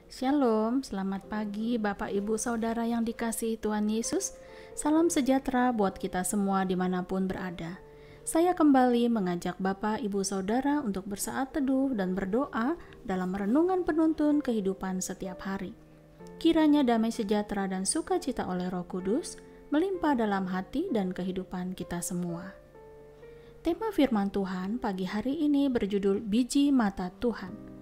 Shalom, selamat pagi Bapak Ibu Saudara yang dikasihi Tuhan Yesus. Salam sejahtera buat kita semua dimanapun berada. Saya kembali mengajak Bapak Ibu Saudara untuk bersaat teduh dan berdoa dalam renungan penuntun kehidupan setiap hari. Kiranya damai sejahtera dan sukacita oleh Roh Kudus melimpah dalam hati dan kehidupan kita semua. Tema firman Tuhan pagi hari ini berjudul Biji Mata Tuhan.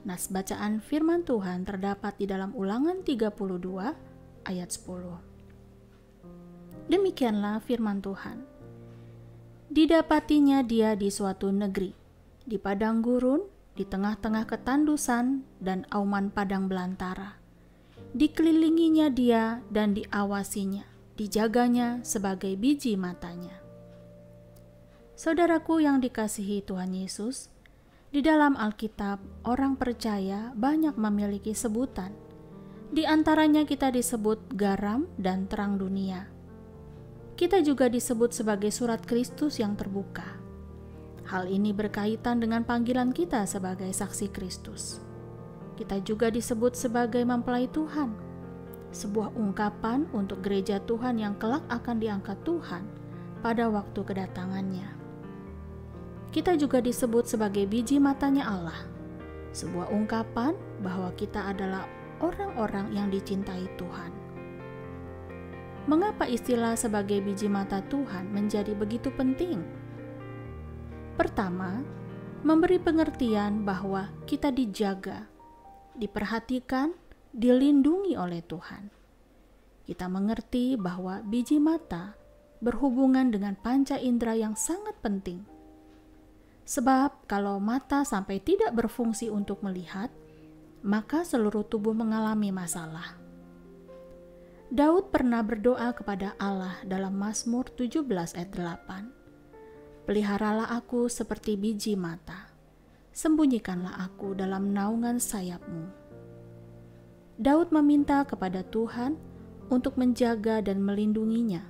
Nas bacaan firman Tuhan terdapat di dalam Ulangan 32 ayat 10. Demikianlah firman Tuhan. Didapatinya dia di suatu negeri, di padang gurun, di tengah-tengah ketandusan dan auman padang belantara. Dikelilinginya dia dan diawasinya, dijaganya sebagai biji matanya. Saudaraku yang dikasihi Tuhan Yesus, di dalam Alkitab, orang percaya banyak memiliki sebutan. Di antaranya kita disebut garam dan terang dunia. Kita juga disebut sebagai surat Kristus yang terbuka. Hal ini berkaitan dengan panggilan kita sebagai saksi Kristus. Kita juga disebut sebagai mempelai Tuhan, sebuah ungkapan untuk gereja Tuhan yang kelak akan diangkat Tuhan pada waktu kedatangannya. Kita juga disebut sebagai biji matanya Allah, sebuah ungkapan bahwa kita adalah orang-orang yang dicintai Tuhan. Mengapa istilah sebagai biji mata Tuhan menjadi begitu penting? Pertama, memberi pengertian bahwa kita dijaga, diperhatikan, dilindungi oleh Tuhan. Kita mengerti bahwa biji mata berhubungan dengan panca indera yang sangat penting. Sebab kalau mata sampai tidak berfungsi untuk melihat, maka seluruh tubuh mengalami masalah. Daud pernah berdoa kepada Allah dalam Mazmur 17 ayat 8. Peliharalah aku seperti biji mata, sembunyikanlah aku dalam naungan sayap-Mu. Daud meminta kepada Tuhan untuk menjaga dan melindunginya,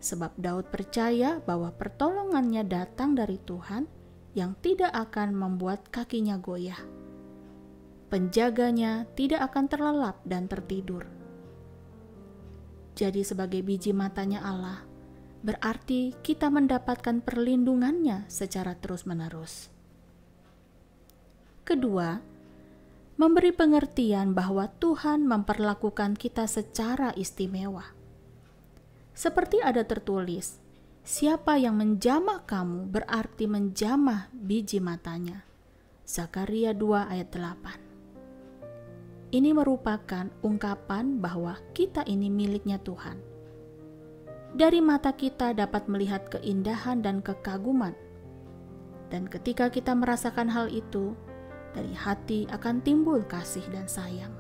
sebab Daud percaya bahwa pertolongannya datang dari Tuhan yang tidak akan membuat kakinya goyah. Penjaganya tidak akan terlelap dan tertidur. Jadi sebagai biji matanya Allah, berarti kita mendapatkan perlindungannya secara terus-menerus. Kedua, memberi pengertian bahwa Tuhan memperlakukan kita secara istimewa. Seperti ada tertulis, siapa yang menjamah kamu berarti menjamah biji matanya. Zakaria 2 ayat 8. Ini merupakan ungkapan bahwa kita ini miliknya Tuhan. Dari mata kita dapat melihat keindahan dan kekaguman. Dan ketika kita merasakan hal itu, dari hati akan timbul kasih dan sayang.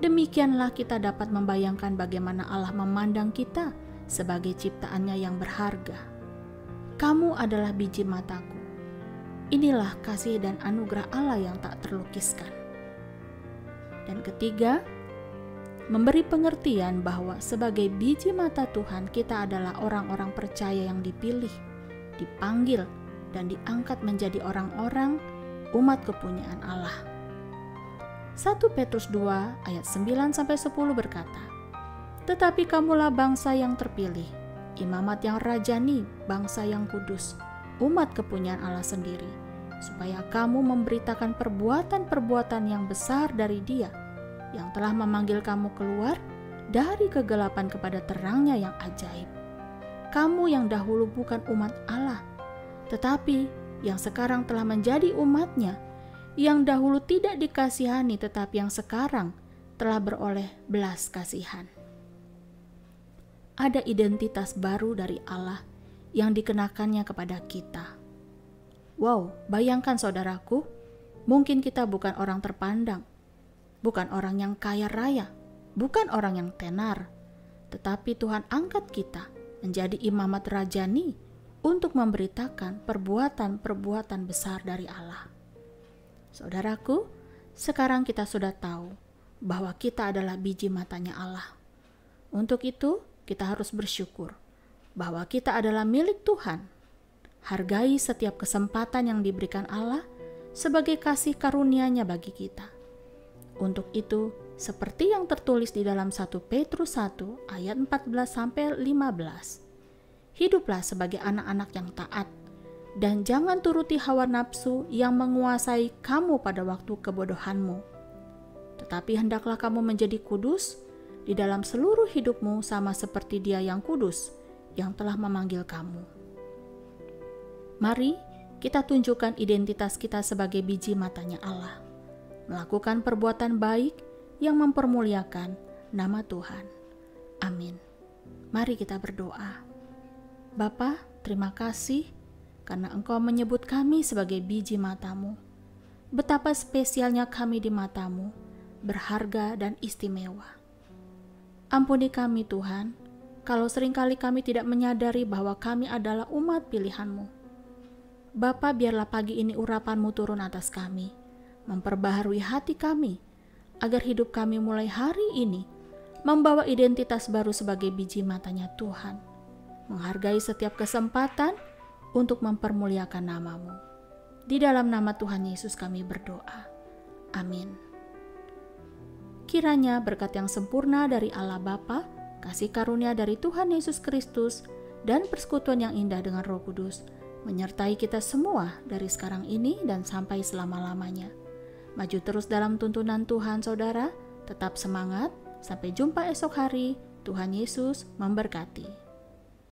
Demikianlah kita dapat membayangkan bagaimana Allah memandang kita sebagai ciptaannya yang berharga. Kamu adalah biji mataku. Inilah kasih dan anugerah Allah yang tak terlukiskan. Dan ketiga, memberi pengertian bahwa sebagai biji mata Tuhan kita adalah orang-orang percaya yang dipilih, dipanggil, dan diangkat menjadi orang-orang umat kepunyaan Allah. 1 Petrus 2 ayat 9-10 berkata, tetapi kamulah bangsa yang terpilih, imamat yang rajani, bangsa yang kudus, umat kepunyaan Allah sendiri, supaya kamu memberitakan perbuatan-perbuatan yang besar dari Dia, yang telah memanggil kamu keluar dari kegelapan kepada terangnya yang ajaib. Kamu yang dahulu bukan umat Allah, tetapi yang sekarang telah menjadi umat-Nya, yang dahulu tidak dikasihani, tetapi yang sekarang telah beroleh belas kasihan. Ada identitas baru dari Allah yang dikenakannya kepada kita. Wow, bayangkan saudaraku, mungkin kita bukan orang terpandang, bukan orang yang kaya raya, bukan orang yang tenar, tetapi Tuhan angkat kita menjadi imamat rajani untuk memberitakan perbuatan-perbuatan besar dari Allah. Saudaraku, sekarang kita sudah tahu bahwa kita adalah biji matanya Allah. Untuk itu, kita harus bersyukur bahwa kita adalah milik Tuhan. Hargai setiap kesempatan yang diberikan Allah sebagai kasih karunia-Nya bagi kita. Untuk itu, seperti yang tertulis di dalam 1 Petrus 1 ayat 14-15, hiduplah sebagai anak-anak yang taat, dan jangan turuti hawa nafsu yang menguasai kamu pada waktu kebodohanmu. Tetapi hendaklah kamu menjadi kudus di dalam seluruh hidupmu, sama seperti Dia yang kudus, yang telah memanggil kamu. Mari kita tunjukkan identitas kita sebagai biji matanya Allah, melakukan perbuatan baik yang mempermuliakan nama Tuhan. Amin. Mari kita berdoa. Bapa, terima kasih karena Engkau menyebut kami sebagai biji mata-Mu. Betapa spesialnya kami di mata-Mu, berharga dan istimewa. Ampuni kami Tuhan, kalau seringkali kami tidak menyadari bahwa kami adalah umat pilihan-Mu. Bapa, biarlah pagi ini urapan-Mu turun atas kami, memperbaharui hati kami, agar hidup kami mulai hari ini membawa identitas baru sebagai biji matanya Tuhan, menghargai setiap kesempatan untuk mempermuliakan nama-Mu. Di dalam nama Tuhan Yesus kami berdoa. Amin. Kiranya berkat yang sempurna dari Allah Bapa, kasih karunia dari Tuhan Yesus Kristus, dan persekutuan yang indah dengan Roh Kudus menyertai kita semua dari sekarang ini dan sampai selama-lamanya. Maju terus dalam tuntunan Tuhan, saudara. Tetap semangat. Sampai jumpa esok hari. Tuhan Yesus memberkati.